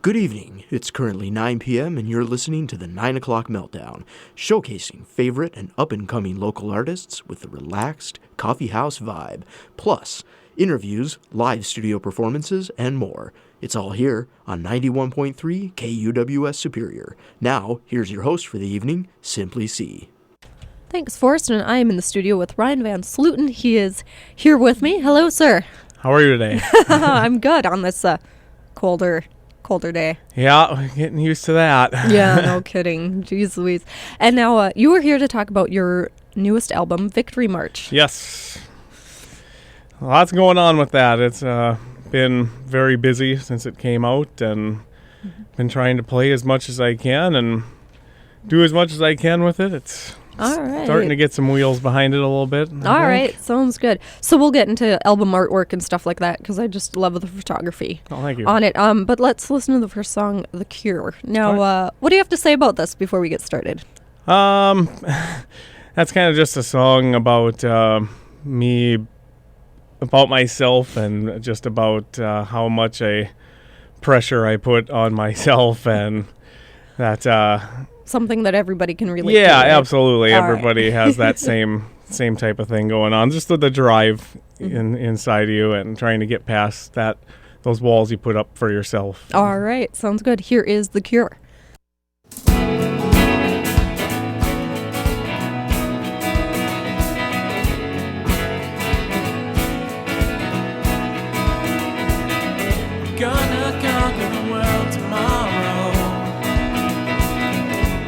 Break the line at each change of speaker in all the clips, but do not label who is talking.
Good evening. It's currently 9 p.m. and you're listening to the 9 o'clock Meltdown, showcasing favorite and up-and-coming local artists with a relaxed coffee house vibe, plus interviews, live studio performances, and more. It's all here on 91.3 KUWS Superior. Now, here's your host for the evening, Simply C.
Thanks, Forrest, and I am in the studio with Ryan Van Slooten. He is here with me. Hello, sir.
How are you today?
I'm good on this colder day.
Yeah, getting used to that.
Yeah, no kidding. Jeez Louise. And now you were here to talk about your newest album, Victory March.
Yes. Lots going on with that. It's been very busy since it came out, and been trying to play as much as I can and do as much as I can with it. It's
all right.
Starting to get some wheels behind it a little bit.
All right, sounds good. So we'll get into album artwork and stuff like that because I just love the photography
thank you.
on it. But let's listen to the first song, The Cure. Now, what do you have to say about this before we get started?
That's kind of just a song about me, about myself, and just about how much pressure I put on myself, and that
something that everybody can relate to.
Yeah,
right?
absolutely.
All
Everybody has that same type of thing going on. Just the drive inside you and trying to get past those walls you put up for yourself.
All right, sounds good. Here is The Cure.
Gonna conquer the world tomorrow.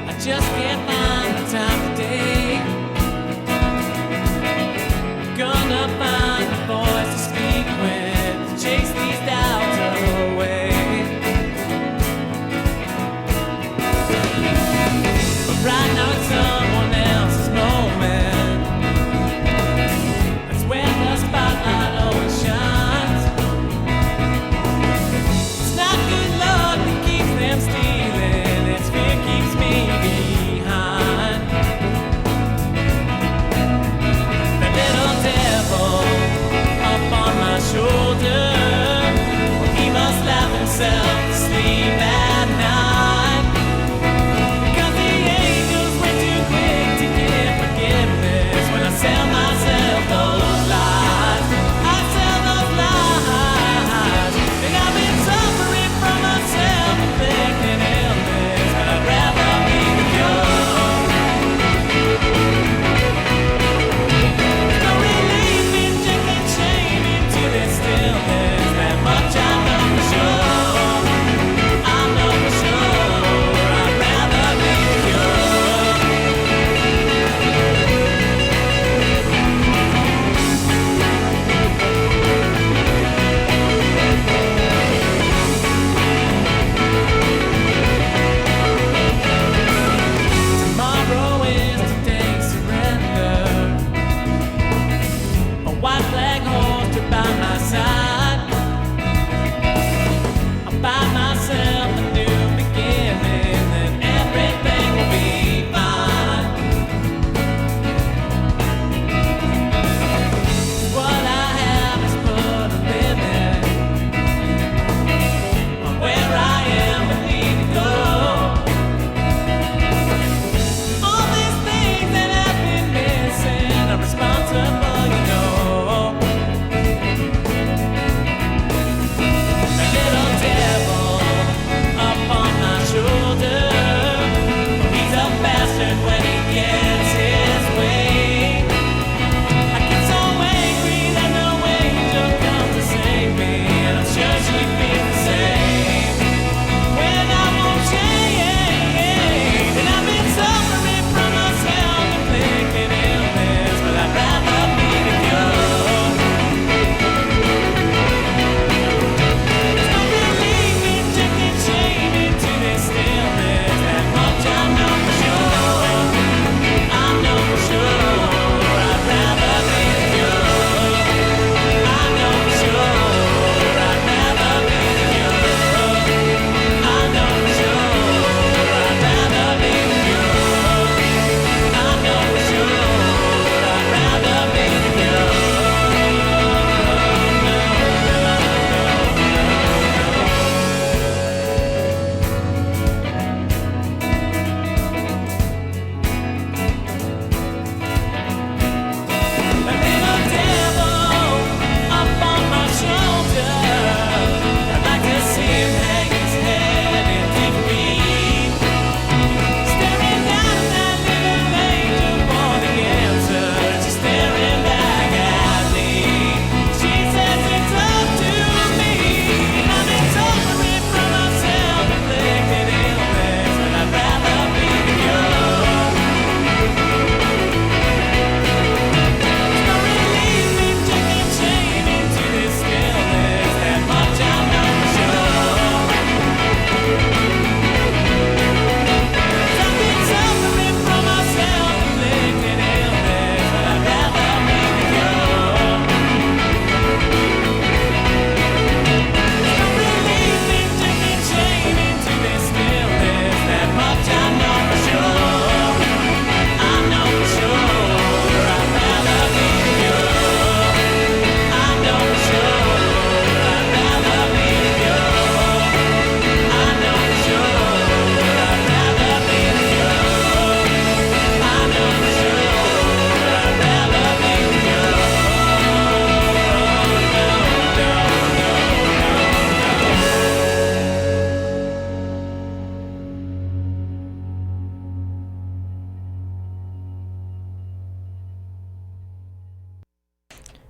I just can't find the time today. Gonna find a voice to speak with, to chase these doubts away.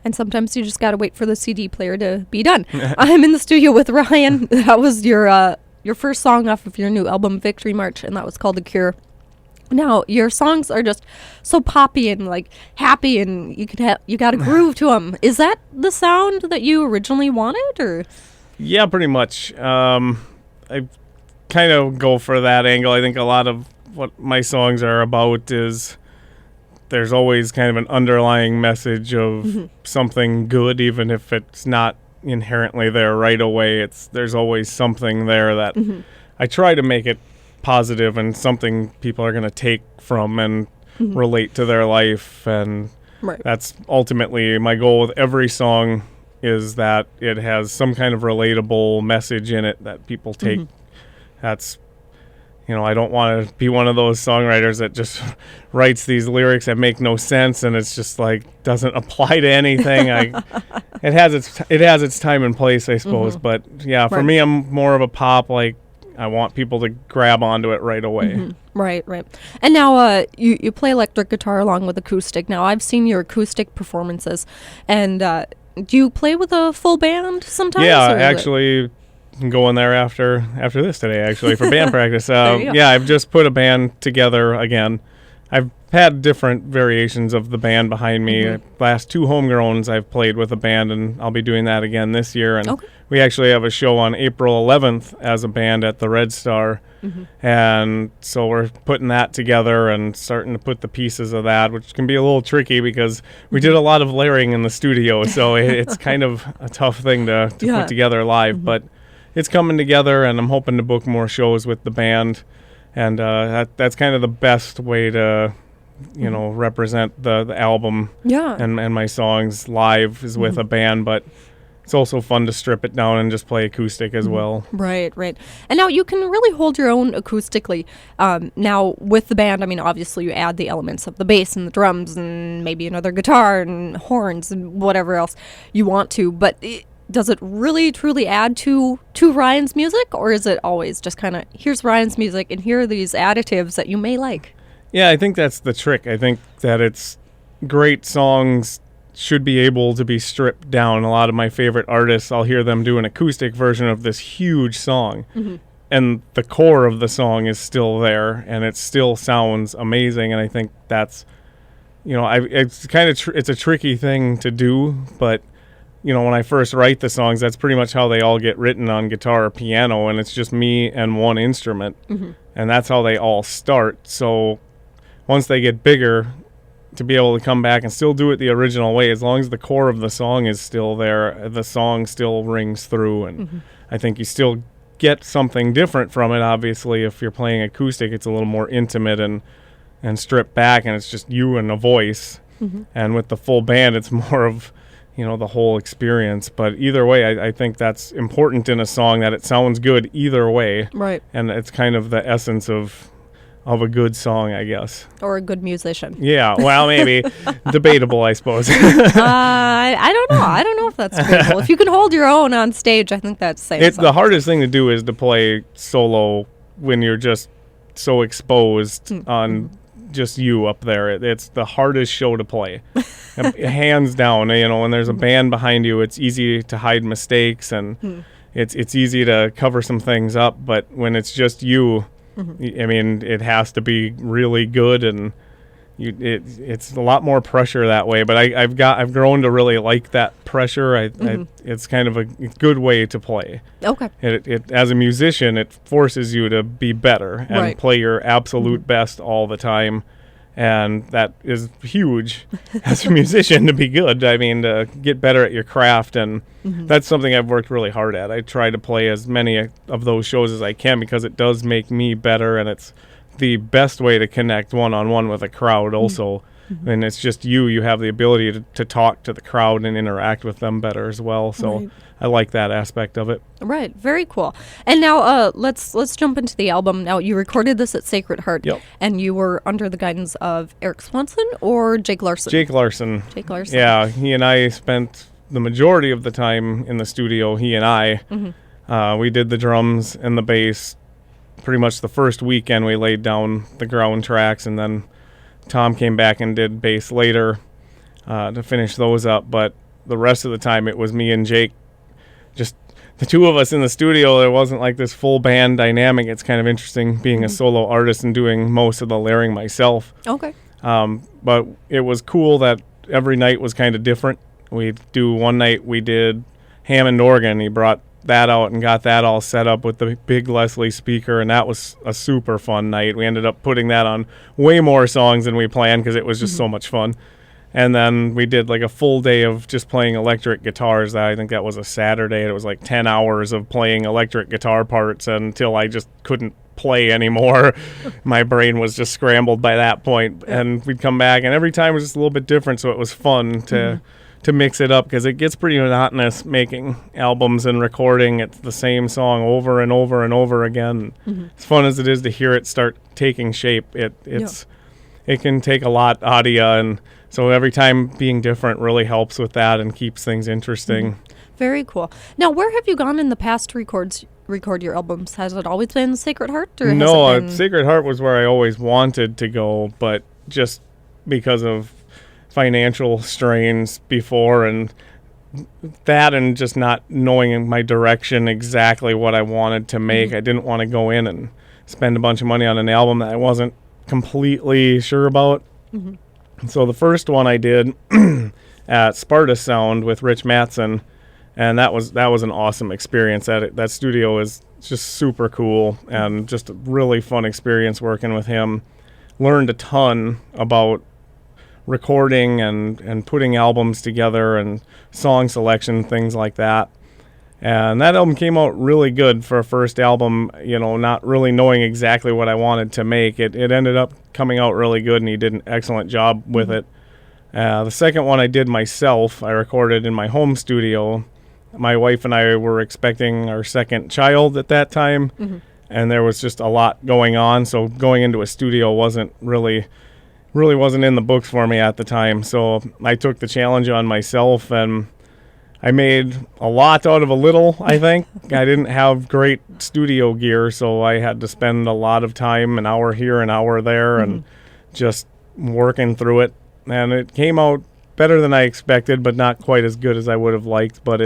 And sometimes you just got to wait for the CD player to be done. I'm in the studio with Ryan. That was your first song off of your new album, Victory March, and that was called The Cure. Now, your songs are just so poppy and like happy, and you got a groove to them. Is that the sound that you originally wanted, or?
Yeah, pretty much. I kind of go for that angle. I think a lot of what my songs are about is there's always kind of an underlying message of something good, even if it's not inherently there right away. There's always something there that I try to make it positive and something people are going to take from and relate to their life. And that's ultimately my goal with every song, is that it has some kind of relatable message in it that people take. That's, I don't want to be one of those songwriters that just writes these lyrics that make no sense and it's just like doesn't apply to anything. It has its time and place, I suppose. But yeah, for me, I'm more of a pop, like, I want people to grab onto it right away.
Right. And now you play electric guitar along with acoustic. Now, I've seen your acoustic performances. And do you play with a full band sometimes?
Yeah, actually, I'm going there after this today, actually, for band practice. Yeah, I've just put a band together again. I've had different variations of the band behind me. Last 2 homegrowns I've played with a band, and I'll be doing that again this year. And we actually have a show on April 11th as a band at the Red Star. And so we're putting that together and starting to put the pieces of that, which can be a little tricky because we did a lot of layering in the studio. So it's kind of a tough thing to put together live. But it's coming together, and I'm hoping to book more shows with the band. And that's kind of the best way to, represent the album and my songs live is with a band. But it's also fun to strip it down and just play acoustic as well.
Right. And now you can really hold your own acoustically. Now with the band, I mean, obviously you add the elements of the bass and the drums and maybe another guitar and horns and whatever else you want to. But does it really truly add to Ryan's music, or is it always just kind of, here's Ryan's music and here are these additives that you may like?
Yeah, I think that's the trick. I think that it's great songs should be able to be stripped down. A lot of my favorite artists, I'll hear them do an acoustic version of this huge song, and the core of the song is still there, and it still sounds amazing. And I think that's, it's kind of it's a tricky thing to do, but when I first write the songs, that's pretty much how they all get written on guitar or piano, and it's just me and one instrument, and that's how they all start. So once they get bigger, to be able to come back and still do it the original way, as long as the core of the song is still there, the song still rings through, and I think you still get something different from it. Obviously, if you're playing acoustic, it's a little more intimate and stripped back, and it's just you and a voice, and with the full band, it's more of the whole experience. But either way, I think that's important in a song, that it sounds good either way. Right. And it's kind of the essence of a good song, I guess.
Or a good musician.
Yeah, well, maybe. Debatable, I suppose.
I don't know. I don't know if that's debatable. If you can hold your own on stage, I think that's saying something.
The hardest thing to do is to play solo when you're just so exposed on just you up there. It's the hardest show to play. Hands down, when there's a band behind you, it's easy to hide mistakes, and it's easy to cover some things up, but when it's just you, I mean, it has to be really good, and it's a lot more pressure that way. But I've grown to really like that pressure. It's kind of a good way to play. Okay. It as a musician, it forces you to be better and play your absolute best all the time. And that is huge as a musician, to be good. I mean, to get better at your craft. And that's something I've worked really hard at. I try to play as many of those shows as I can, because it does make me better. And it's the best way to connect one-on-one with a crowd also. And it's just you have the ability to talk to the crowd and interact with them better as well. So I like that aspect of it.
Right. Very cool. And now let's jump into the album. Now, you recorded this at Sacred Heart. Yep. And you were under the guidance of Eric Swanson or Jake Larson?
Jake Larson. Yeah. He and I spent the majority of the time in the studio, he and I. We did the drums and the bass pretty much the first weekend. We laid down the ground tracks, and then Tom came back and did bass later to finish those up. But the rest of the time it was me and Jake, just the two of us in the studio. There wasn't like this full band dynamic. It's kind of interesting being a solo artist and doing most of the layering myself.
Okay.
But it was cool that every night was kind of different. One night we did Hammond organ. He brought that out and got that all set up with the big Leslie speaker, and that was a super fun night. We ended up putting that on way more songs than we planned because it was just so much fun. And then we did like a full day of just playing electric guitars. I think that was a Saturday. It was like 10 hours of playing electric guitar parts until I just couldn't play anymore. My brain was just scrambled by that point. And we'd come back, and every time was just a little bit different, so it was fun to mix it up, because it gets pretty monotonous making albums and recording. It's the same song over and over and over again. As fun as it is to hear it start taking shape, it can take a lot out of you, and so every time being different really helps with that and keeps things interesting.
Very cool. Now, where have you gone in the past to record your albums? Has it always been Sacred Heart, or
No,
has it been...
Sacred Heart was where I always wanted to go, but just because of financial strains before, and that, and just not knowing my direction, exactly what I wanted to make. I didn't want to go in and spend a bunch of money on an album that I wasn't completely sure about. So the first one I did at Sparta Sound with Rich Mattson, and that was an awesome experience. That studio is just super cool, and just a really fun experience working with him. Learned a ton about recording and putting albums together and song selection, things like that. And that album came out really good for a first album, not really knowing exactly what I wanted to make. It ended up coming out really good, and he did an excellent job with it. The second one I did myself. I recorded in my home studio. My wife and I were expecting our second child at that time, and there was just a lot going on, so going into a studio really wasn't in the books for me at the time. So I took the challenge on myself, and I made a lot out of a little, I think. I didn't have great studio gear, so I had to spend a lot of time, an hour here, an hour there, and just working through it. And it came out better than I expected, but not quite as good as I would have liked. But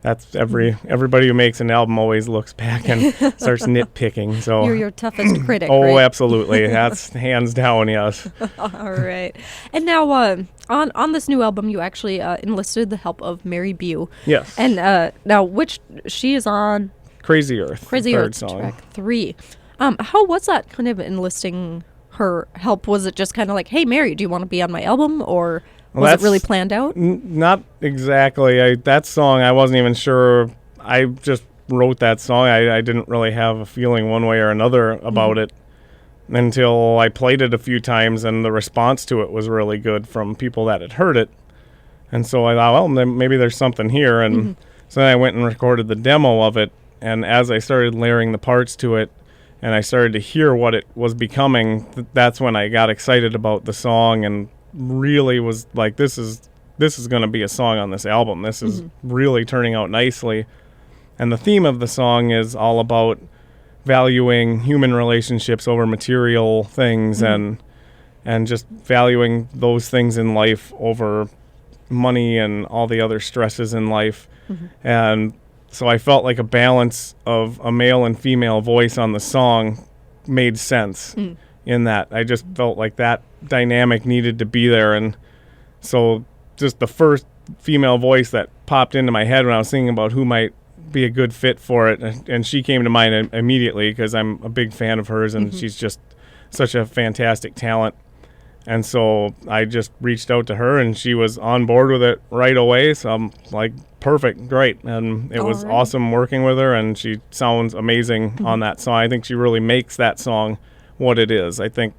that's everybody who makes an album always looks back and starts nitpicking. So
You're your toughest critic,
oh,
right?
absolutely. That's hands down, yes.
All right. And now, on this new album, you actually enlisted the help of Mary Bew.
Yes.
And now, she is on
Crazy Earth.
Crazy
third
Earth,
song.
track 3. How was that kind of enlisting her help? Was it just kind of like, hey, Mary, do you want to be on my album? Or was it really planned out?
Not exactly. That song, I wasn't even sure. I just wrote that song. I didn't really have a feeling one way or another about it until I played it a few times, and the response to it was really good from people that had heard it. And so I thought, well, maybe there's something here. And so then I went and recorded the demo of it. And as I started layering the parts to it, and I started to hear what it was becoming, that's when I got excited about the song and really was like, this is going to be a song on this album. This is really turning out nicely. And the theme of the song is all about valuing human relationships over material things, and just valuing those things in life over money and all the other stresses in life. And so I felt like a balance of a male and female voice on the song made sense in that. I just felt like that dynamic needed to be there. And so just the first female voice that popped into my head when I was thinking about who might be a good fit for it, and she came to mind immediately because I'm a big fan of hers, and she's just such a fantastic talent. And so I just reached out to her, and she was on board with it right away. So I'm like, perfect, great. And it was awesome working with her, and she sounds amazing on that song. I think she really makes that song what it is. I think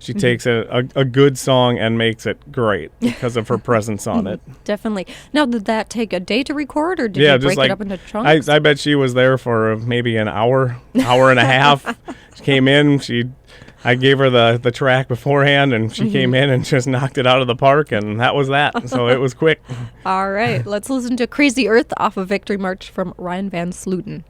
she takes a good song and makes it great because of her presence on it.
Definitely. Now, did that take a day to record, or did you break it up into chunks?
I bet she was there for maybe an hour and a half. She came in, I gave her the track beforehand, and she came in and just knocked it out of the park, and that was that. So it was quick.
All right. Let's listen to Crazy Earth off of Victory March from Ryan Van Slooten.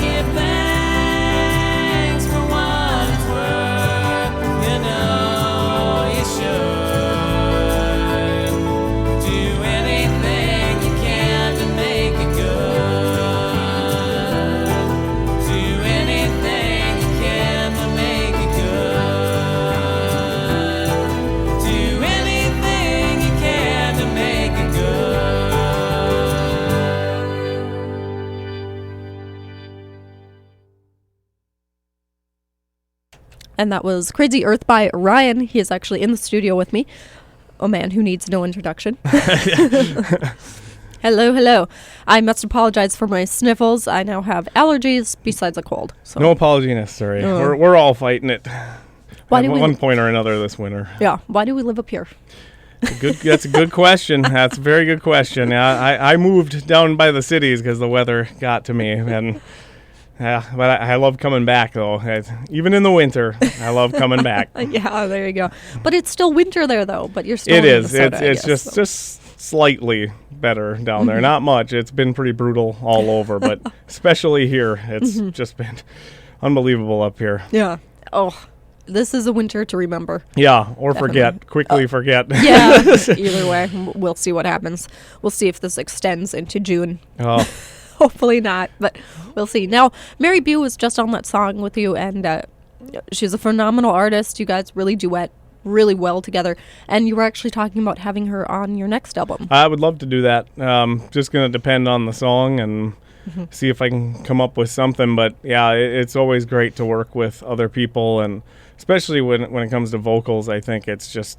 give thanks for what it's worth. You know you should do anything you can to make it good. Do anything you can to make it good. Do anything you can to make it good.
And that was Crazy Earth by Ryan. He is actually in the studio with me. A man who needs no introduction. Hello, hello. I must apologize for my sniffles. I now have allergies besides a cold. So.
No apology necessary.
Oh.
We're all fighting it
Why
at
do we-
one point or another this winter.
Yeah. Why do we live up here?
That's a good question. That's a very good question. Yeah, I moved down by the cities because the weather got to me, and but I love coming back though. Even in the winter, I love coming back.
Yeah, there you go. But it's still winter there, though. But you're still
It
in
is.
Minnesota, I
It's
guess,
just slightly better down there. Not much. It's been pretty brutal all over, but especially here, it's just been unbelievable up here.
Yeah. Oh, this is a winter to remember.
Yeah, or forget.
Definitely.
Quickly forget.
Yeah. Either way, we'll see what happens. We'll see if this extends into June.
Oh,
Hopefully not, but we'll see. Now, Mary Bew was just on that song with you, and she's a phenomenal artist. You guys really duet really well together, and you were actually talking about having her on your next album.
I would love to do that. Just going to depend on the song and see if I can come up with something. But yeah, it's always great to work with other people, and especially when it comes to vocals, I think it's just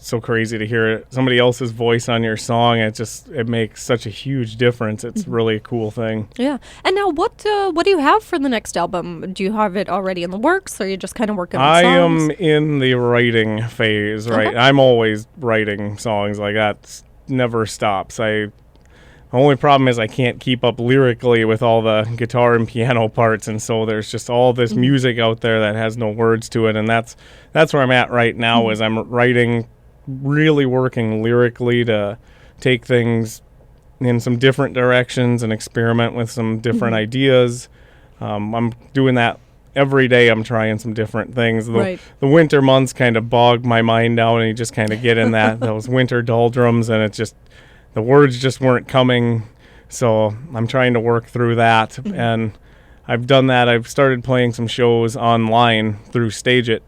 so crazy to hear somebody else's voice on your song. It makes such a huge difference. It's really a cool thing.
Yeah. And now, what do you have for the next album? Do you have it already in the works, or are you just kind of working on
I
songs?
am in the writing phase, right?
Okay.
I'm always writing songs. Like that never stops. The only problem is I can't keep up lyrically with all the guitar and piano parts, and so there's just all this music out there that has no words to it, and that's where I'm at right now. Is I'm writing, really working lyrically to take things in some different directions and experiment with some different ideas. I'm doing that every day. I'm trying some different things.
Right.
The winter months kind of bog my mind down, and you just kind of get in those winter doldrums, and it's just the words just weren't coming. So I'm trying to work through that, and I've done that. I've started playing some shows online through Stage It,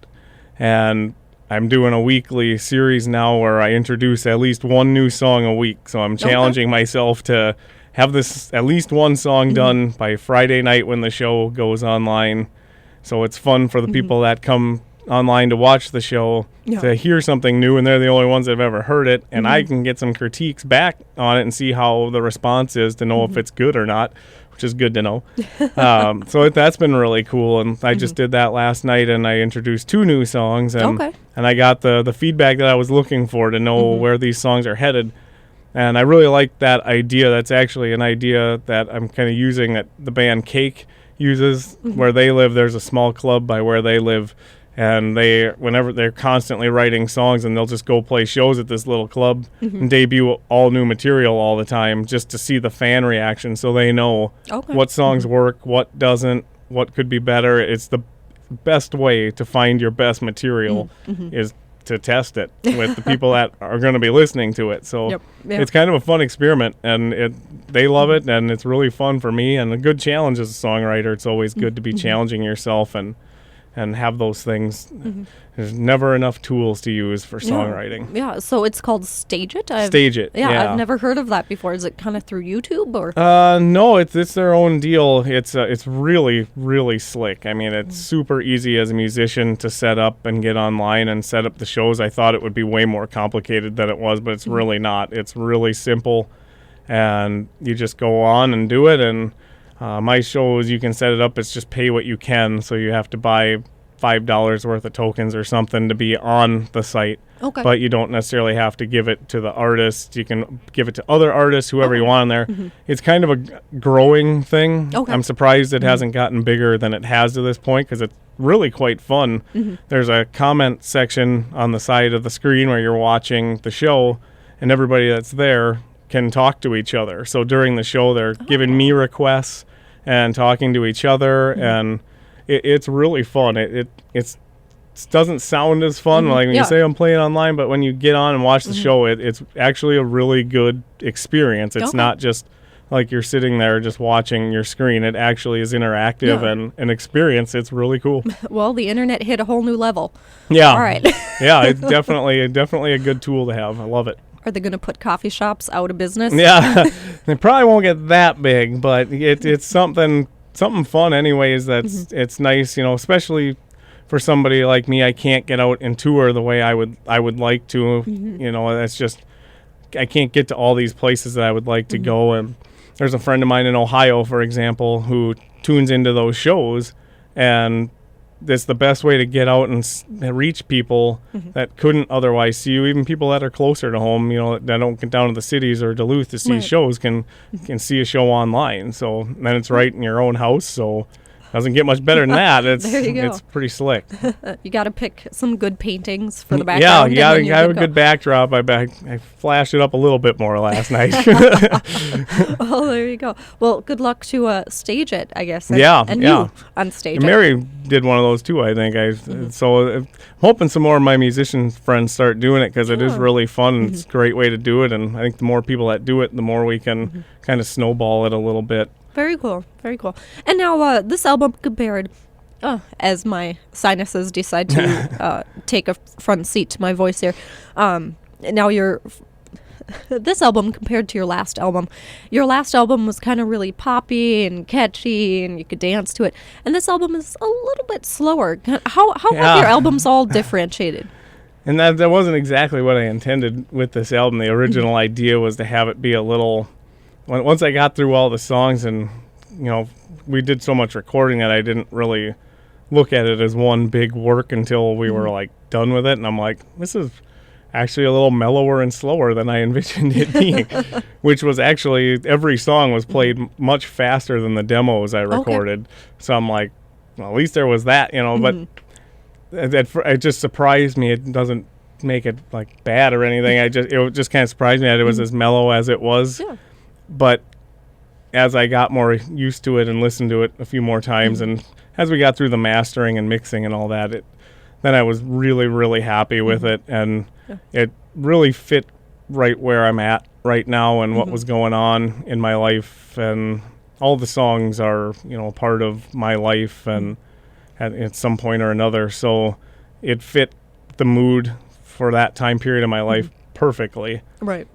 and I'm doing a weekly series now where I introduce at least one new song a week. So I'm challenging myself to have this at least one song done by Friday night when the show goes online. So it's fun for the people that come online to watch the show to hear something new, and they're the only ones that have ever heard it, and I can get some critiques back on it and see how the response is to know if it's good or not, which is good to know. So that's been really cool, and I just did that last night, and I introduced 2 new songs, and I got the feedback that I was looking for to know where these songs are headed. And I really like that idea. That's actually an idea that I'm kind of using that the band Cake uses. Where they live, there's a small club by where they live, and whenever they're constantly writing songs, and they'll just go play shows at this little club and debut all new material all the time just to see the fan reaction, so they know what songs work, what doesn't, what could be better. It's the best way to find your best material is to test it with the people that are going to be listening to it. So it's kind of a fun experiment, and they love it, and it's really fun for me, and a good challenge as a songwriter. It's always good to be challenging yourself and have those things. There's never enough tools to use for songwriting.
Yeah, so it's called Stage It?
Stage It, yeah.
I've never heard of that before. Is it kind of through YouTube, or?
No, it's their own deal. It's really, really slick. I mean, it's super easy as a musician to set up and get online and set up the shows. I thought it would be way more complicated than it was, but it's really not. It's really simple, and you just go on and do it, and my shows, you can set it up. It's just pay what you can, so you have to buy $5 worth of tokens or something to be on the site.
Okay.
But you don't necessarily have to give it to the artist. You can give it to other artists, whoever you want in there. It's kind of a growing thing.
Okay.
I'm surprised it hasn't gotten bigger than it has to this point, because it's really quite fun. There's a comment section on the side of the screen where you're watching the show, and everybody that's there can talk to each other. So during the show, they're giving me requests, and talking to each other, and it's really fun. It doesn't sound as fun like when you say I'm playing online, but when you get on and watch the show, it's actually a really good experience. It's not just like you're sitting there just watching your screen. It actually is interactive and an experience. It's really cool.
Well, the internet hit a whole new level.
Yeah.
All right.
Yeah, it's definitely a good tool to have. I love it.
Are they going to put coffee shops out of business?
Yeah, they probably won't get that big, but it's something fun anyways. It's nice, especially for somebody like me. I can't get out and tour the way I would like to. That's just, I can't get to all these places that I would like to go. And there's a friend of mine in Ohio, for example, who tunes into those shows, and it's the best way to get out and reach people that couldn't otherwise see you. Even people that are closer to home, that don't get down to the cities or Duluth to see shows can see a show online. So then it's right in your own house. So doesn't get much better than that.
There you go.
It's pretty slick.
You got to pick some good paintings for the background.
Yeah, you have a good backdrop. I flashed it up a little bit more last night.
Oh, there you go. Well, good luck to stage it, I guess. And you on stage.
And Mary did one of those too, I think. So I'm hoping some more of my musician friends start doing it, because it is really fun. And it's a great way to do it. And I think the more people that do it, the more we can kind of snowball it a little bit.
Very cool. Very cool. And now this album compared, as my sinuses decide to take a front seat to my voice here. Now this album compared to your last album. Your last album was kind of really poppy and catchy, and you could dance to it. And this album is a little bit slower. How have your albums all differentiated?
And that wasn't exactly what I intended with this album. The original idea was to have it be a little... Once I got through all the songs, and we did so much recording that I didn't really look at it as one big work until we were like done with it, and I'm like, this is actually a little mellower and slower than I envisioned it being. Which was actually, every song was played much faster than the demos I recorded. Okay. So I'm like, well, at least there was that, but it just surprised me. It doesn't make it like bad or anything. It just kind of surprised me that it was as mellow as it was. Yeah. But as I got more used to it and listened to it a few more times, and as we got through the mastering and mixing and all that, then I was really, really happy with it, and it really fit right where I'm at right now and what was going on in my life. And all the songs are, part of my life and at some point or another. So it fit the mood for that time period of my life perfectly.
Right.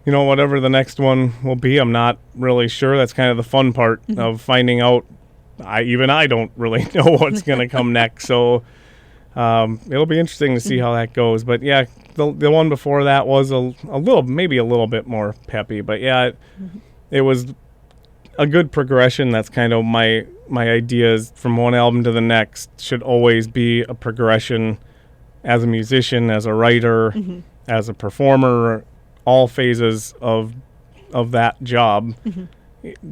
Whatever the next one will be, I'm not really sure. That's kind of the fun part of finding out. I don't really know what's going to come next. So it'll be interesting to see how that goes. But yeah, the one before that was maybe a little bit more peppy. But yeah, it was a good progression. That's kind of my ideas from one album to the next should always be a progression as a musician, as a writer, as a performer. All phases of that job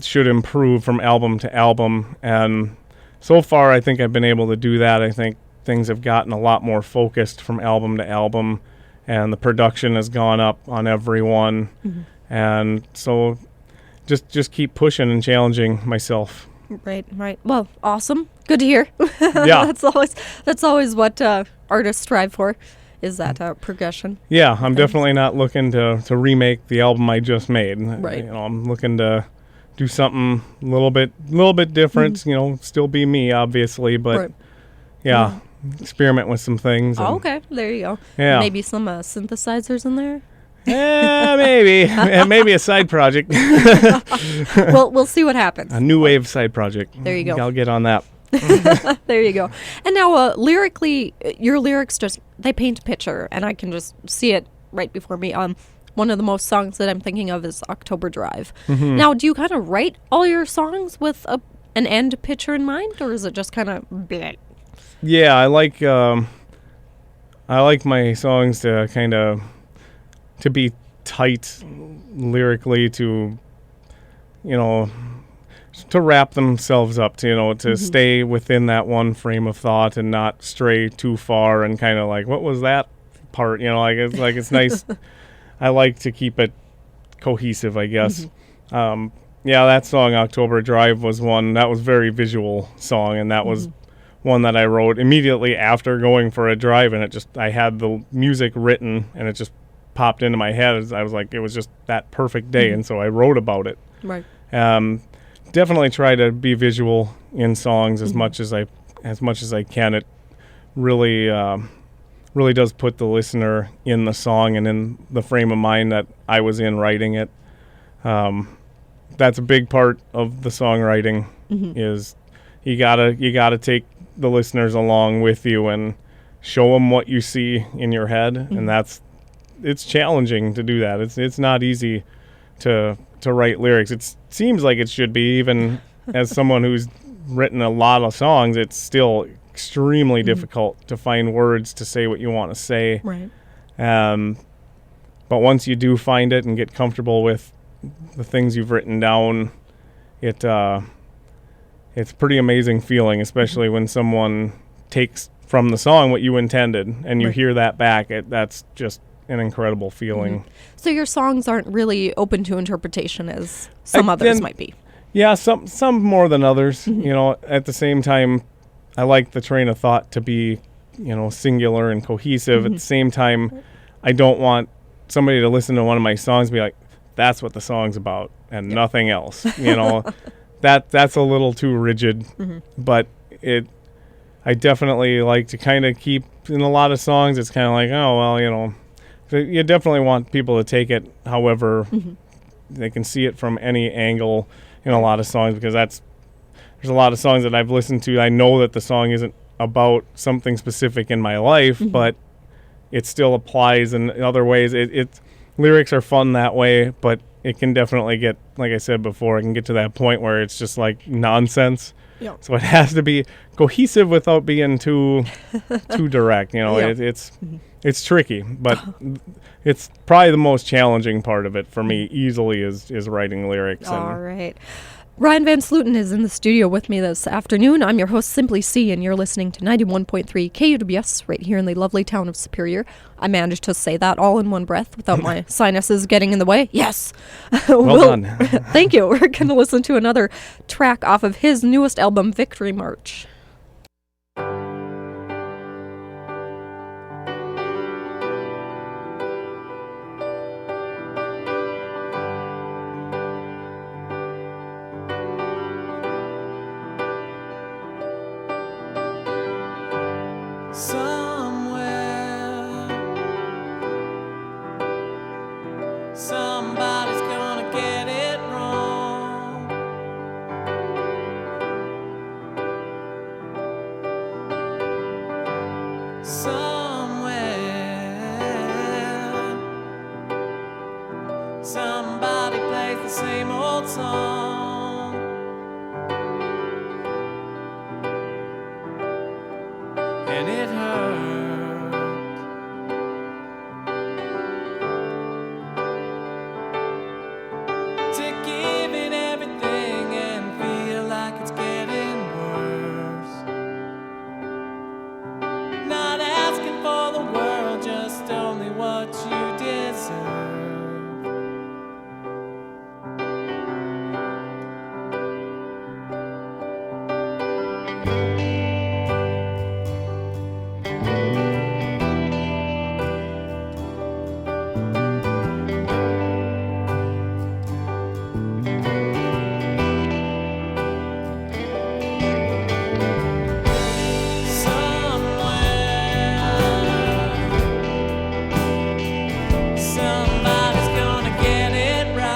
should improve from album to album, and so far I think I've been able to do that. I think things have gotten a lot more focused from album to album, and the production has gone up on every one, and so just keep pushing and challenging myself.
Right. Well, awesome. Good to hear.
Yeah.
That's always what artists strive for. Is that progression?
Yeah, I'm definitely not looking to remake the album I just made.
Right.
I'm looking to do something a little bit different. Still be me, obviously, but experiment with some things.
Oh, okay, there you go.
Yeah.
Maybe some synthesizers in there.
Yeah, maybe. Maybe a side project.
Well, we'll see what happens.
A new wave side project.
There you go.
I'll get on that.
There you go. And now lyrically, your lyrics they paint a picture, and I can just see it right before me. One of the most songs that I'm thinking of is October Drive. Now, do you kind of write all your songs with an end picture in mind, or is it just kind of bleh?
Yeah, I like my songs to kind of to be tight lyrically, to to wrap themselves up, to stay within that one frame of thought and not stray too far and kind of like, what was that part? It's nice. I like to keep it cohesive, I guess. Yeah, that song October Drive was one that was very visual song, and that was one that I wrote immediately after going for a drive, and I had the music written and it just popped into my head. I was like, it was just that perfect day, and so I wrote about it.
Right.
Definitely try to be visual in songs as much as I can. It really really does put the listener in the song and in the frame of mind that I was in writing it. That's a big part of the songwriting is you gotta take the listeners along with you and show them what you see in your head, and it's challenging to do that. It's not easy to write lyrics. It seems like it should be, even as someone who's written a lot of songs, it's still extremely difficult to find words to say what you want to say.
Right.
But once you do find it and get comfortable with the things you've written down, it's a pretty amazing feeling, especially when someone takes from the song what you intended and you hear that back. That's just an incredible feeling.
So your songs aren't really open to interpretation as some others might be.
Yeah, some more than others. You know, at the same time, I like the train of thought to be, singular and cohesive. At the same time, I don't want somebody to listen to one of my songs and be like, that's what the song's about and nothing else. That's a little too rigid. But I definitely like to kind of keep, in a lot of songs, it's kind of like, oh, well, you definitely want people to take it however they can see it from any angle in a lot of songs, because there's a lot of songs that I've listened to. I know that the song isn't about something specific in my life, but it still applies in other ways. Lyrics are fun that way, but it can definitely get, like I said before, it can get to that point where it's just like nonsense.
Yep.
So it has to be cohesive without being too direct. It's tricky, but it's probably the most challenging part of it for me easily is writing lyrics.
All right. Ryan Van Slooten is in the studio with me this afternoon. I'm your host, Simply C, and you're listening to 91.3 KUWS right here in the lovely town of Superior. I managed to say that all in one breath without my sinuses getting in the way. Yes.
Well done.
Thank you. We're going to listen to another track off of his newest album, Victory March.
Somebody's gonna get it wrong. Somewhere somebody plays the same old song, and it hurts to give it everything and feel like it's getting worse. Not asking for the world, just only what you deserve. Somebody's gonna get it right.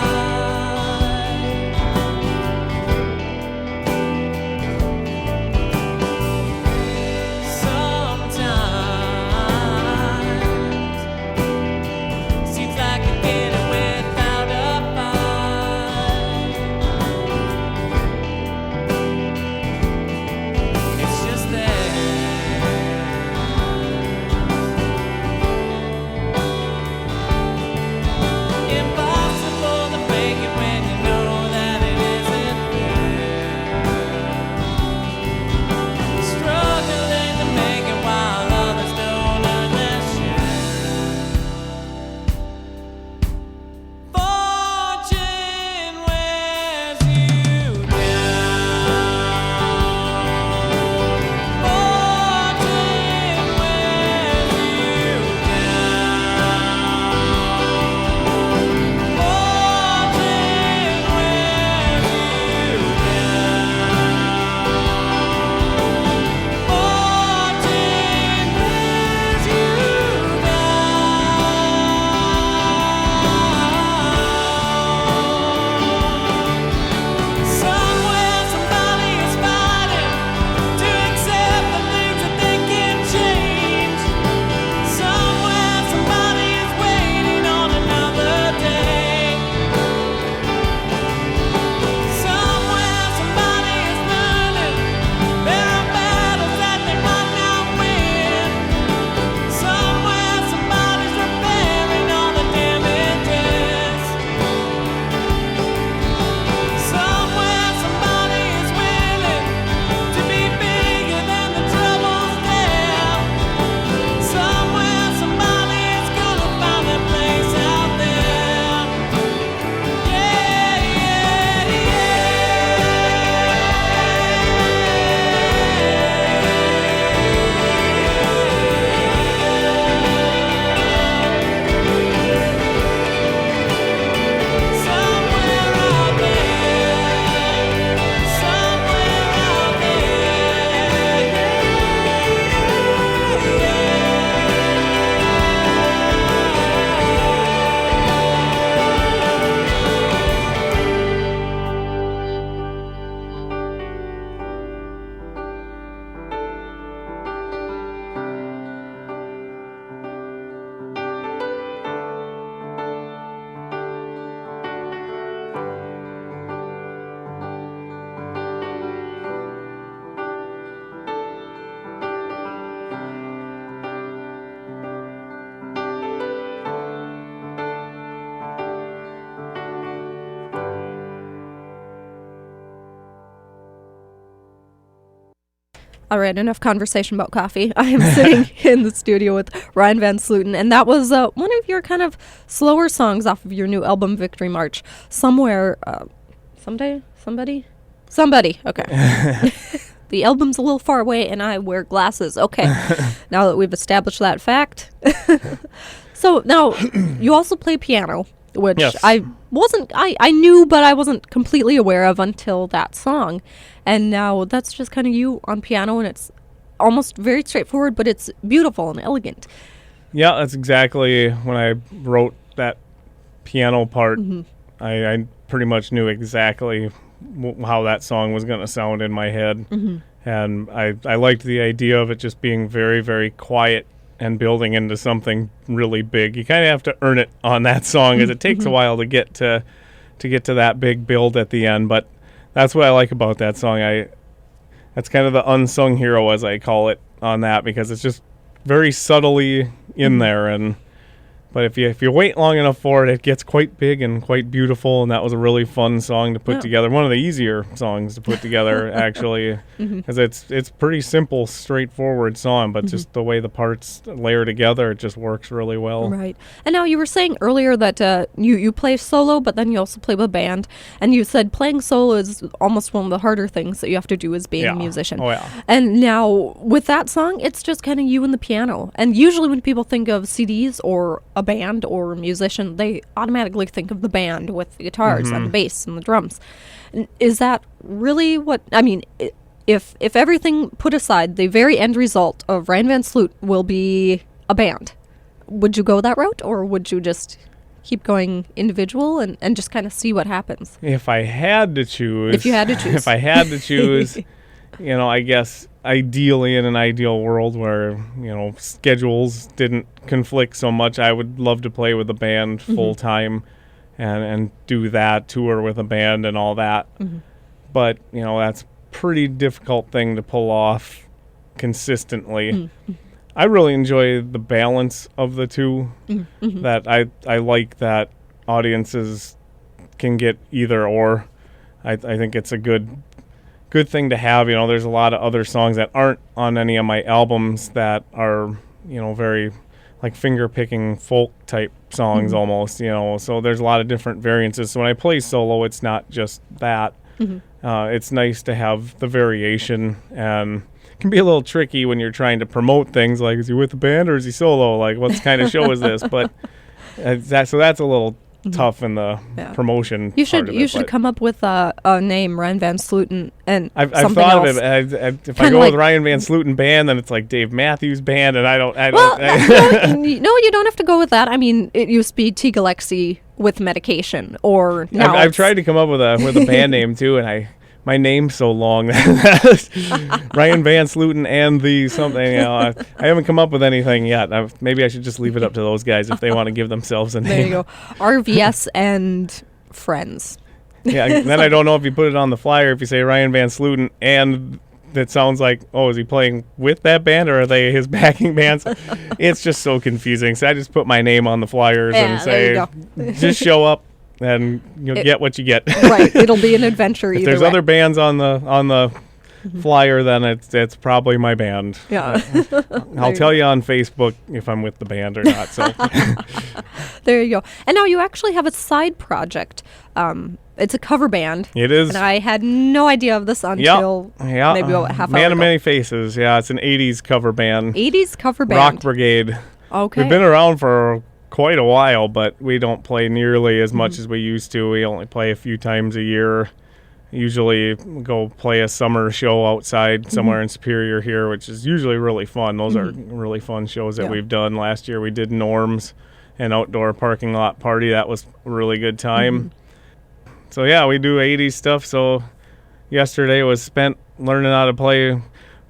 All right, enough conversation about coffee. I am sitting in the studio with Ryan Van Slooten, and that was one of your kind of slower songs off of your new album, Victory March. Somewhere, somebody? Okay. The album's a little far away, and I wear glasses. Okay, now that we've established that fact. So now, you also play piano, which
Yes.
I knew, but I wasn't completely aware of until that song. And now that's just kind of you on piano, and it's almost very straightforward, but it's beautiful and elegant.
Yeah, that's exactly when I wrote that piano part. I pretty much knew exactly how that song was going to sound in my head. And I liked the idea of it just being very, very quiet and building into something really big. You kind of have to earn it on that song, as it takes a while to get to that big build at the end. But that's what I like about that song. That's kind of the unsung hero, as I call it, on that, because it's just very subtly in there. But if you wait long enough for it, it gets quite big and quite beautiful, and that was a really fun song to put together. One of the easier songs to put together, actually, because it's pretty simple, straightforward song, but just the way the parts layer together, it just works really well.
Right. And now you were saying earlier that you play solo, but then you also play with a band, and you said playing solo is almost one of the harder things that you have to do as being a musician.
Oh, yeah.
And now with that song, it's just kind of you and the piano. And usually when people think of CDs or a band or a musician, they automatically think of the band with the guitars and the bass and the drums. Is that really what I mean? If everything put aside, the very end result of Ryan Van Slooten will be a band. Would you go that route, or would you just keep going individual and just kind of see what happens?
If I had to choose,
If you had to choose.
if I had to choose, I guess ideally in an ideal world where, schedules didn't conflict so much, I would love to play with a band full time and do that, tour with a band and all that. But, that's a pretty difficult thing to pull off consistently. I really enjoy the balance of the two, that I like that audiences can get either or. I think it's a good thing to have. There's a lot of other songs that aren't on any of my albums that are, very like finger picking folk type songs almost, so there's a lot of different variances. So when I play solo, it's not just that. It's nice to have the variation, and it can be a little tricky when you're trying to promote things like, is he with the band or is he solo? Like, what kind of show is this? But so that's a little tough in the promotion.
You should come up with a name, Ryan Van Slooten, and
I've
something
thought
else.
of it. If I
Kinda
go
like-
with Ryan Van Slooten band, then it's like Dave Matthews band, and I don't.
Well, no, you don't have to go with that. I mean, it used to be T. Galexi with medication, or now
I've
it's-
tried to come up with a band name too, and my name's so long that Ryan Van Slooten and the something. I haven't come up with anything yet. Maybe I should just leave it up to those guys if they want to give themselves a name.
There you go. RVS and Friends.
Yeah. Then I don't know if you put it on the flyer, if you say Ryan Van Slooten, and it sounds like, oh, is he playing with that band or are they his backing bands? It's just so confusing. So I just put my name on the flyers and
there you
say, just show up. And you'll get what you get.
Right. It'll be an adventure
If
either
there's
way.
other bands on the flyer, then it's probably my band.
Yeah.
I'll tell you on Facebook if I'm with the band or not. So
There you go. And now you actually have a side project. It's a cover band.
it is.
And I had no idea of this until
Yeah.
maybe about half
Man
hour
of
ago.
Many Faces. Yeah, it's an 80s cover band.
80s cover band.
Rock Brigade.
Okay.
We've been around for quite a while, but we don't play nearly as much as we used to. We only play a few times a year. Usually go play a summer show outside somewhere in Superior here, which is usually really fun. Those are really fun shows that we've done. Last year we did Norm's, an outdoor parking lot party. That was a really good time. So yeah, we do 80s stuff. So yesterday was spent learning how to play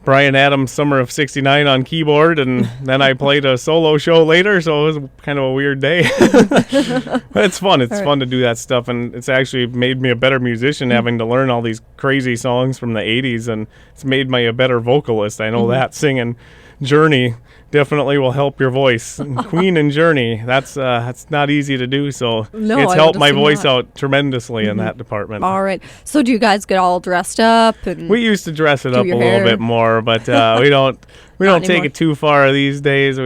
Bryan Adams' Summer of '69 on keyboard, and then I played a solo show later, so it was kind of a weird day. But it's fun. It's fun to do that stuff, and it's actually made me a better musician having to learn all these crazy songs from the 80s, and it's made me a better vocalist. I know that, singing Journey definitely will help your voice. Queen and Journey, that's not easy to do, so
No,
it's
I
helped
would
my
assume
voice
not.
out tremendously in that department.
All right. So do you guys get all dressed up? And
We used to dress it
Do
up a
your
little
hair.
bit more, but we don't take
anymore.
it too far these days.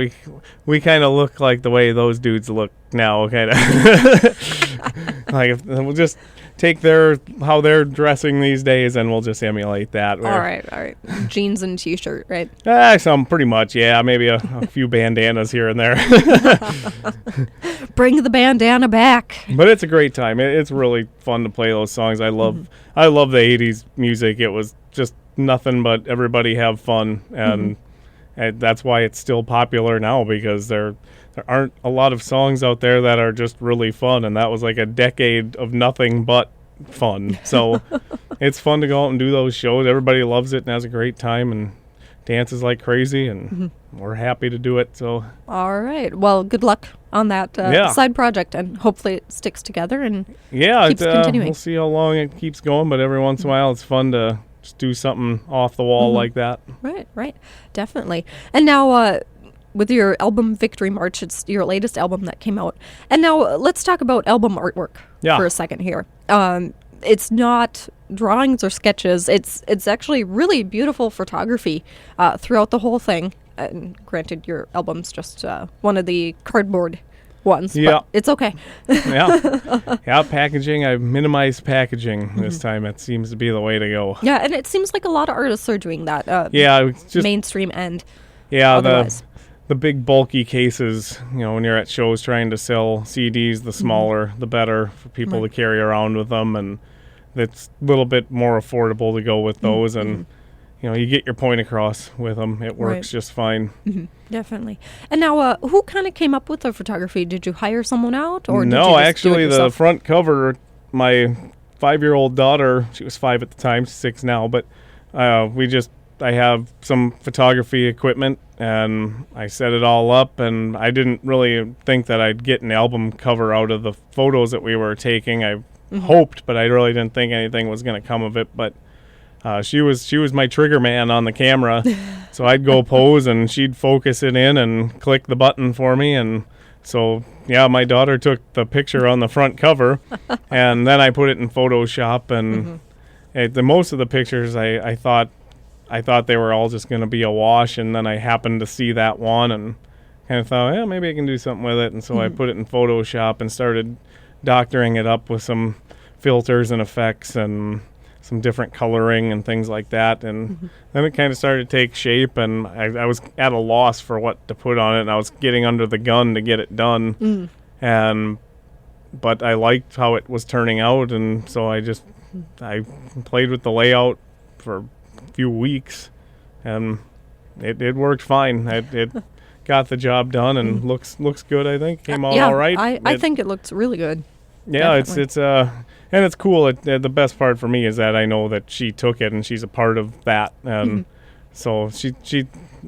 We kind of look like the way those dudes look now, kind of. Like we'll just take how they're dressing these days, and we'll just emulate that.
all right. Jeans and t-shirt, right?
Some pretty much, yeah. Maybe a few bandanas here and there.
Bring the bandana back.
But it's a great time. It's really fun to play those songs. I love the 80s music. It was just nothing but everybody have fun, and that's why it's still popular now, because there aren't a lot of songs out there that are just really fun, and that was like a decade of nothing but fun. So it's fun to go out and do those shows. Everybody loves it and has a great time and dances like crazy, and we're happy to do it. So
All right. Well, good luck on that
Yeah.
side project, and hopefully it sticks together. And
yeah,
Keeps continuing.
we'll see how long it keeps going, but every once in a while it's fun to just do something off the wall like that.
right, definitely. And now, with your album Victory March, it's your latest album that came out. And now let's talk about album artwork
Yeah.
for a second here. It's not drawings or sketches. It's actually really beautiful photography throughout the whole thing. And granted, your album's just one of the cardboard ones.
Yeah.
But it's okay.
Yeah, packaging. I've minimized packaging this time. It seems to be the way to go.
Yeah, and it seems like a lot of artists are doing that.
Yeah, it's just
mainstream and
yeah
otherwise.
the big bulky cases. You know, when you're at shows trying to sell CDs, the smaller the better for people to carry around with them, and it's a little bit more affordable to go with those. And you know, you get your point across with them. It works just fine.
Definitely. And now, who kind of came up with the photography? Did you hire someone out, or did you
No,
just
actually,
do it
the
yourself?
front cover, my 5-year-old daughter, she was 5 at the time, she's 6 now, but I have some photography equipment, and I set it all up, and I didn't really think that I'd get an album cover out of the photos that we were taking. I hoped, but I really didn't think anything was going to come of it. But she was my trigger man on the camera, so I'd go pose, and she'd focus it in and click the button for me. And so, yeah, my daughter took the picture on the front cover, and then I put it in Photoshop. And the most of the pictures, I thought they were all just going to be a wash, and then I happened to see that one and kind of thought, yeah, maybe I can do something with it. And so I put it in Photoshop and started doctoring it up with some filters and effects and some different coloring and things like that. And then it kind of started to take shape, and I was at a loss for what to put on it, and I was getting under the gun to get it done. But I liked how it was turning out, and so I played with the layout for a few weeks, and it worked fine. It got the job done, and looks good. I think came out all right.
I think it looks really good.
Yeah,
Definitely.
and it's cool. The best part for me is that I know that she took it and she's a part of that, and so she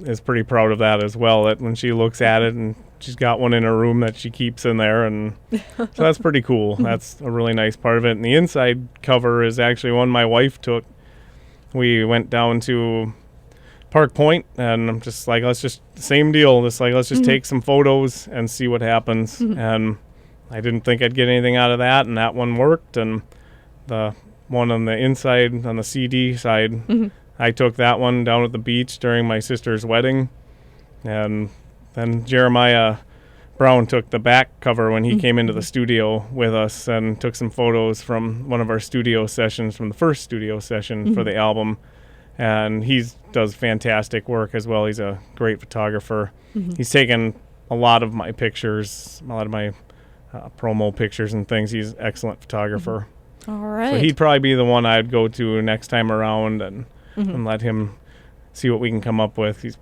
is pretty proud of that as well. That when she looks at it, and she's got one in her room that she keeps in there, and so that's pretty cool. That's a really nice part of it. And the inside cover is actually one my wife took. We went down to Park Point, and I'm just like, let's just same deal. Just like, let's just take some photos and see what happens. And I didn't think I'd get anything out of that, and that one worked. And the one on the inside, on the CD side, I took that one down at the beach during my sister's wedding. And then Jeremiah Brown took the back cover when he came into the studio with us and took some photos from one of our studio sessions, from the first studio session for the album. And he does fantastic work as well. He's a great photographer. He's taken a lot of my pictures, a lot of my promo pictures and things. He's an excellent photographer.
All right.
So he'd probably be the one I'd go to next time around and let him see what we can come up with. He's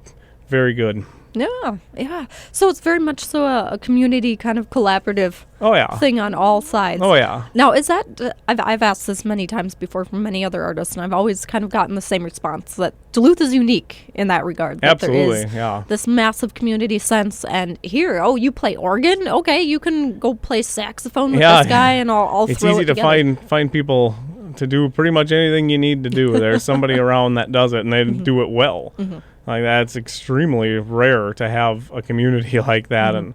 very good.
Yeah. So it's very much so a community kind of collaborative
Oh, yeah.
thing on all sides.
Oh, yeah.
Now, is that, I've asked this many times before from many other artists, and I've always kind of gotten the same response, that Duluth is unique in that regard. That
Absolutely,
there is
yeah.
this massive community sense, and here, you play organ? Okay, you can go play saxophone with
Yeah.
this guy, and I'll
It's
throw
easy
it
to
together.
find people to do pretty much anything you need to do. There's somebody around that does it, and they do it well. Like, that's extremely rare to have a community like that, and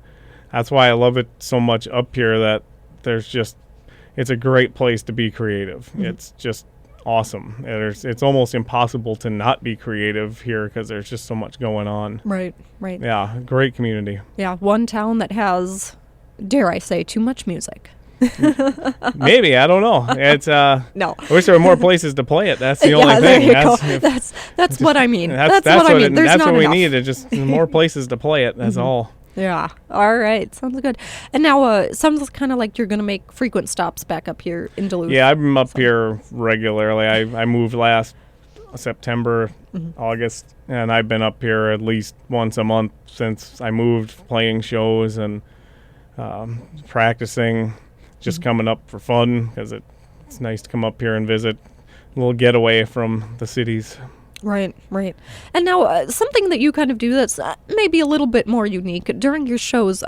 that's why I love it so much up here, that it's a great place to be creative. It's just awesome. It's almost impossible to not be creative here because there's just so much going on.
Right.
Yeah, great community.
Yeah, one town that has, dare I say, too much music.
Maybe, I don't know. It's
No.
I wish there were more places to play it. That's the only
Yeah,
thing.
there you go. That's what I mean. That's what I mean. There's
that's
not
what we
enough.
need. Is just more places to play it. That's all.
Yeah. All right. Sounds good. And now, sounds kind of like you're going to make frequent stops back up here in Duluth.
Yeah, I'm up here regularly. I moved last September, August, and I've been up here at least once a month since I moved, playing shows and practicing, just coming up for fun because it's nice to come up here and visit, a little getaway from the cities.
Right. And now, something that you kind of do that's maybe a little bit more unique during your shows,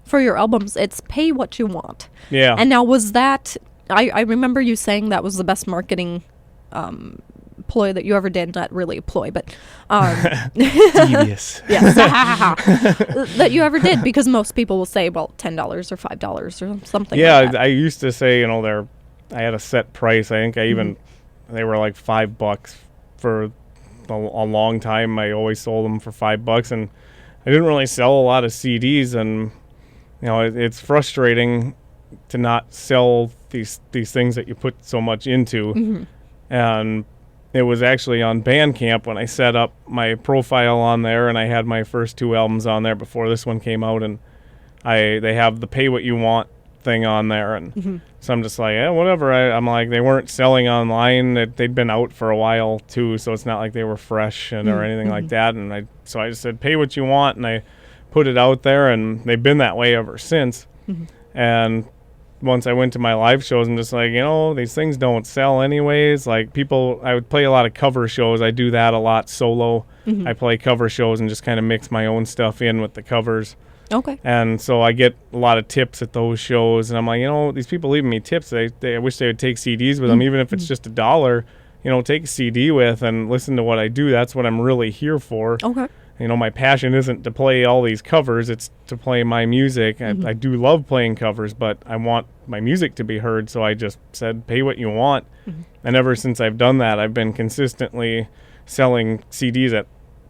for your albums, it's pay what you want.
Yeah.
And now, was that, I remember you saying that was the best marketing ploy that you ever did. Not really a ploy, but
Devious.
yes, that you ever did, because most people will say, well, $10 or $5 or something.
Yeah,
like that.
I used to say, I had a set price. I think they were like $5 for a long time. I always sold them for $5, and I didn't really sell a lot of CDs, and it's frustrating to not sell these things that you put so much into. And it was actually on Bandcamp when I set up my profile on there, and I had my first 2 albums on there before this one came out, and they have the pay what you want thing on there, and so I'm just like, whatever. I'm like, they weren't selling online. They'd been out for a while too, so it's not like they were fresh or anything like that. And I just said, pay what you want, and I put it out there, and they've been that way ever since. And once I went to my live shows, I'm just like, these things don't sell anyways. Like, I would play a lot of cover shows. I do that a lot solo. I play cover shows and just kind of mix my own stuff in with the covers.
Okay.
And so I get a lot of tips at those shows, and I'm like, these people leaving me tips. I wish they would take CDs with them, even if it's just $1. Take a CD with and listen to what I do. That's what I'm really here for.
Okay.
My passion isn't to play all these covers. It's to play my music. I do love playing covers, but I want my music to be heard. So I just said, pay what you want. And ever since I've done that, I've been consistently selling CDs at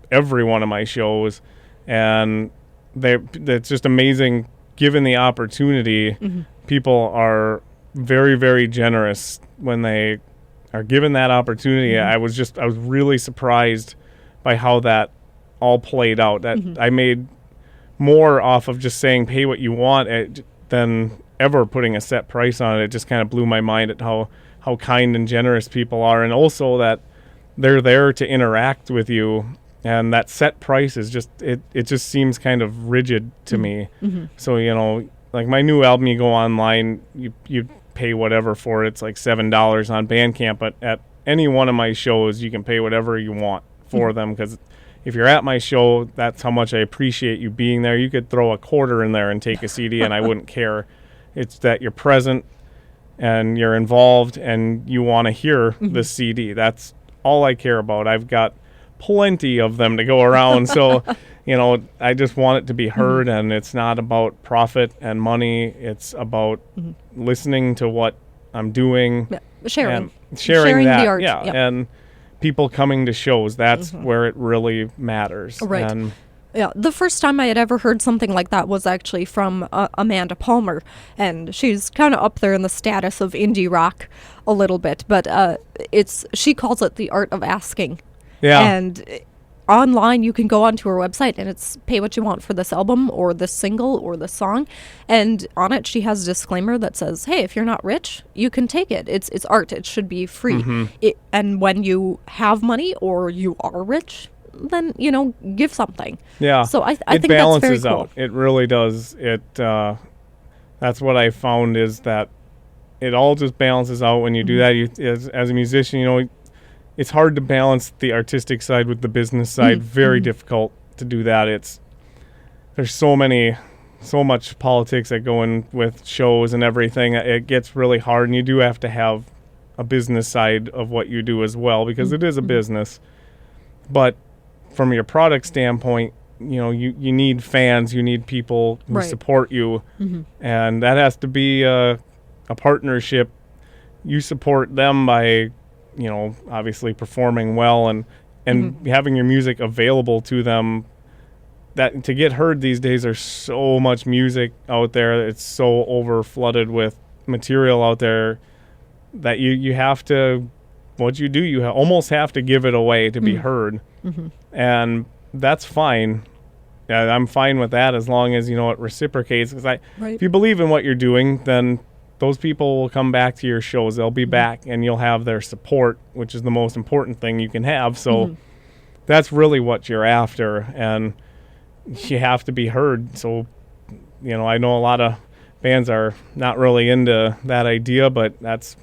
every one of my shows. And it's just amazing. Given the opportunity, people are very, very generous when they are given that opportunity. I was really surprised by how that all played out. That I made more off of just saying pay what you want than ever putting a set price on it. It just kind of blew my mind at how kind and generous people are, and also that they're there to interact with you. And that set price is just it just seems kind of rigid to me. So like my new album, you go online, you pay whatever for it. It's like $7 on Bandcamp, but at any one of my shows you can pay whatever you want for them, because if you're at my show, that's how much I appreciate you being there. You could throw a quarter in there and take a CD and I wouldn't care. It's that you're present and you're involved and you want to hear the CD. That's all I care about. I've got plenty of them to go around. So, I just want it to be heard, and it's not about profit and money. It's about listening to what I'm doing.
Yeah. Sharing
that.
the art.
Yeah.
Yep.
And people coming to shows. That's where it really matters.
Right.
And
yeah, the first time I had ever heard something like that was actually from Amanda Palmer, and she's kind of up there in the status of indie rock a little bit, but she calls it the art of asking.
yeah.
And online, you can go onto her website, and it's pay what you want for this album or this single or this song. And on it, she has a disclaimer that says, hey, if you're not rich, you can take it. It's art. It should be free. And when you have money or you are rich, then, give something.
Yeah.
So I
it
think
balances
that's very cool.
out. It really does. That's what I found, is that it all just balances out when you do that. As a musician, it's hard to balance the artistic side with the business side. Very difficult to do that. There's so much politics that go in with shows and everything. It gets really hard, and you do have to have a business side of what you do as well, because it is a business. But from your product standpoint, you need fans, you need people who
Right.
support you, and that has to be a partnership. You support them by, obviously performing well and having your music available to them. That to get heard these days, there's so much music out there. It's so over flooded with material out there that you have to, what you do, you almost have to give it away to be heard. And that's fine. Yeah, I'm fine with that as long as, it reciprocates. Because if you believe in what you're doing, then those people will come back to your shows. They'll be back, and you'll have their support, which is the most important thing you can have. So that's really what you're after, and you have to be heard. So, I know a lot of bands are not really into that idea, but that's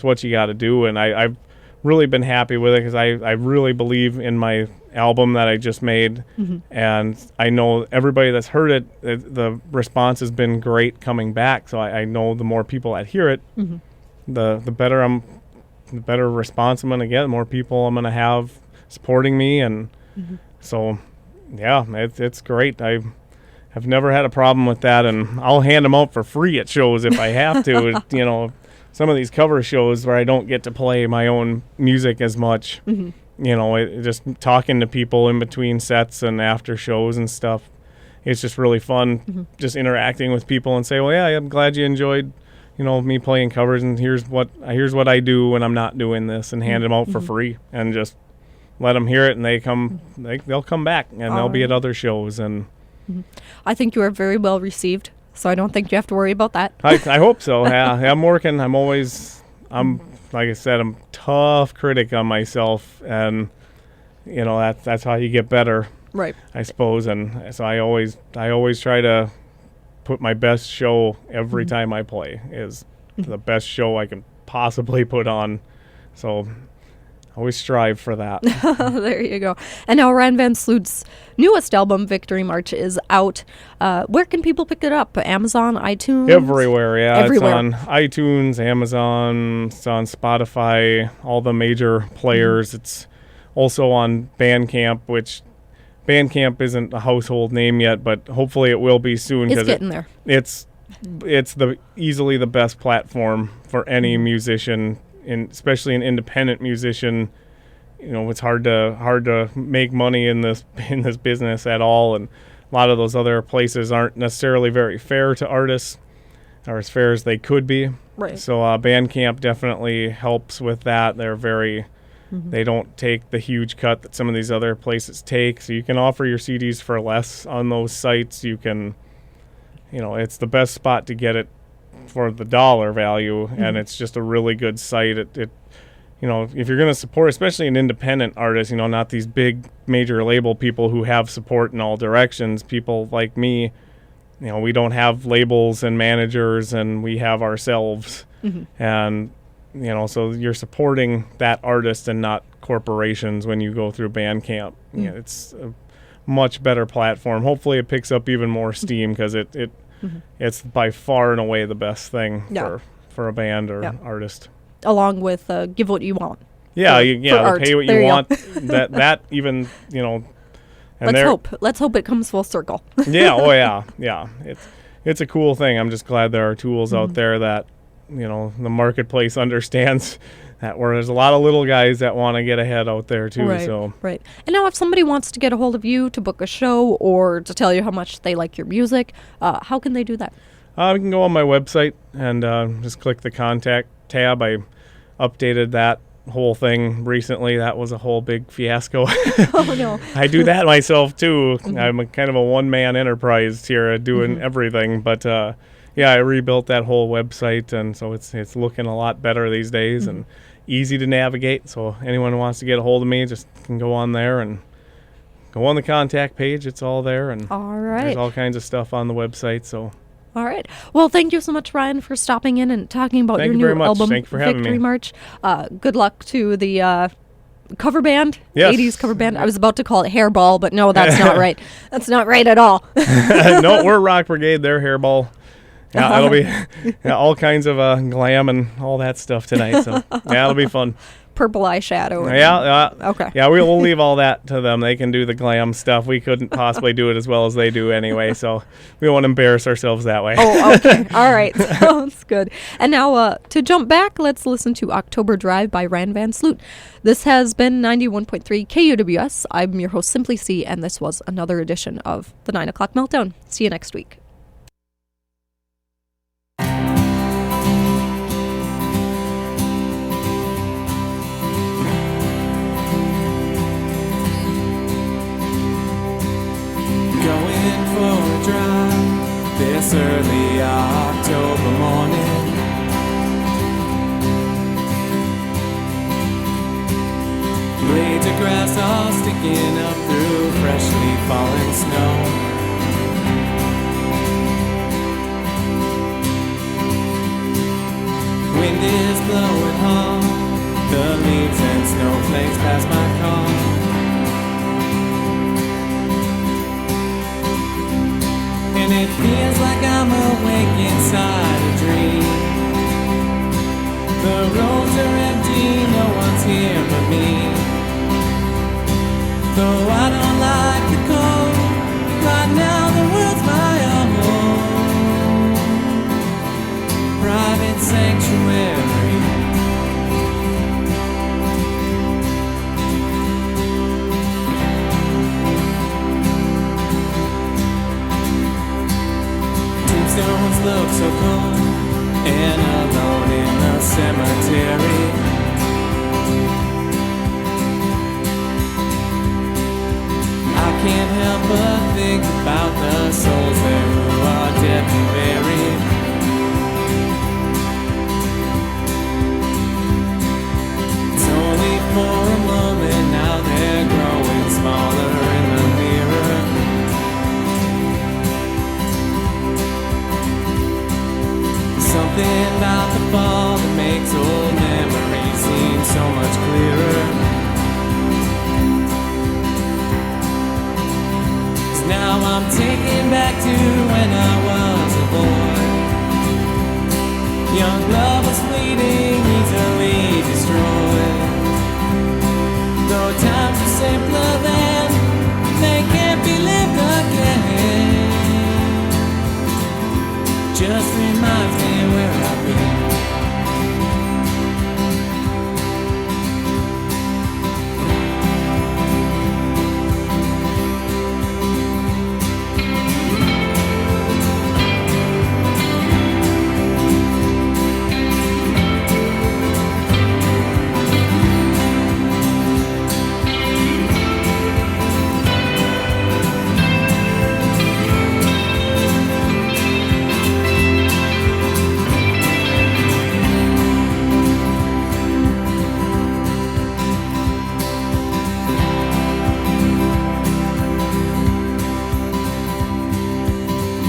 what you got to do. And I've really been happy with it because I really believe in my album that I just made, and I know everybody that's heard it, the response has been great coming back. So I know the more people that hear it, the better response I'm gonna get, the more people I'm gonna have supporting me, and so yeah, it's great. I've never had a problem with that, and I'll hand them out for free at shows if I have to. Some of these cover shows where I don't get to play my own music as much, just talking to people in between sets and after shows and stuff. It's just really fun, just interacting with people and say, well, yeah, I'm glad you enjoyed, me playing covers, and here's what I do when I'm not doing this, and hand them out for free, and just let them hear it, and they'll come back, and they'll be at other shows. And
I think you are very well received, so I don't think you have to worry about that.
I hope so. Yeah, I'm working. I'm like I said, I'm a tough critic on myself, and that's how you get better,
Right.
I suppose. And so I always try to put my best show every time I play is the best show I can possibly put on. So I always strive for that.
There you go. And now Ryan Van Slooten's newest album, Victory March, is out. Where can people pick it up? Amazon, iTunes?
Everywhere, yeah.
Everywhere.
It's on iTunes, Amazon, it's on Spotify, all the major players. It's also on Bandcamp, which Bandcamp isn't a household name yet, but hopefully it will be soon.
It's getting there.
It's easily the best platform for any musician, especially an independent musician. It's hard to make money in this business at all, and a lot of those other places aren't necessarily very fair to artists, or as fair as they could be.
Right.
So Bandcamp definitely helps with that. They're very they don't take the huge cut that some of these other places take, so you can offer your CDs for less on those sites. You can, it's the best spot to get it for the dollar value, and it's just a really good site. It if you're going to support, especially an independent artist, not these big major label people who have support in all directions. People like me, we don't have labels and managers, and we have ourselves. And, so you're supporting that artist and not corporations when you go through Bandcamp. It's a much better platform. Hopefully it picks up even more steam, because it's by far and away the best thing for a band or artist.
Along with Give What You Want.
Yeah,
for
pay what
there
you
you
want. that even, and
Let's hope it comes full circle.
Yeah, oh yeah. It's a cool thing. I'm just glad there are tools out there that, the marketplace understands that, where there's a lot of little guys that want to get ahead out there too.
Right. And now if somebody wants to get a hold of you to book a show or to tell you how much they like your music, how can they do that?
You can go on my website and just click the contact tab. I updated that whole thing recently. That was a whole big fiasco.
Oh, no.
I do that myself too. I'm kind of a one-man enterprise here doing everything. But I rebuilt that whole website, and so it's looking a lot better these days and easy to navigate. So anyone who wants to get a hold of me just can go on there and go on the contact page. It's all there, and
all right.
There's all kinds of stuff on the website. So.
All right. Well, thank you so much, Ryan, for stopping in and talking about your new album, Victory March. Good luck to the cover band,
yes.
80s cover band. I was about to call it Hairball, but no, that's not right. That's not right at all.
No, we're Rock Brigade. They're Hairball. Yeah, that'll be all kinds of glam and all that stuff tonight. So, yeah, it'll be fun.
purple eyeshadow. and-
Yeah.
Okay.
Yeah, we'll leave all that to them. They can do the glam stuff. We couldn't possibly do it as well as they do anyway, so we won't embarrass ourselves that way.
Oh, okay. All right. Sounds good. And now to jump back, let's listen to October Drive by Ran Van Sloot. This has been 91.3 KUWS. I'm your host, Simply C, and this was another edition of the 9 o'clock Meltdown. See you next week.
Going for a drive this early October morning. Blades of grass are sticking up through freshly fallen snow. Wind is blowing hard, the leaves and snowflakes pass my car. And it feels like I'm awake inside a dream. The roads are empty, no one's here but me. Though I don't like the cold, right now the world's my home. Private sanctuary. Tombstones look so cold and alone in the cemetery. I can't help but think about the souls there who are dead and buried. It's only for a moment, now they're growing smaller in the mirror. Something about the fall that makes old memories seem so much clearer. Now I'm taken back to when I was a boy. Young love was fleeting, easily destroyed. Though times are simpler then, they can't be lived again. Just reminds me where I've been.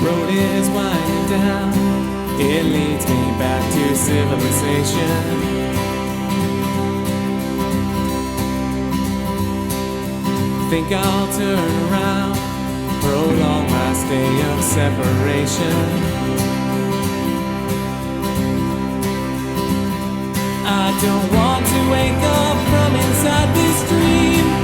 Road is winding down, it leads me back to civilization. Think I'll turn around, prolong my stay of separation. I don't want to wake up from inside this dream.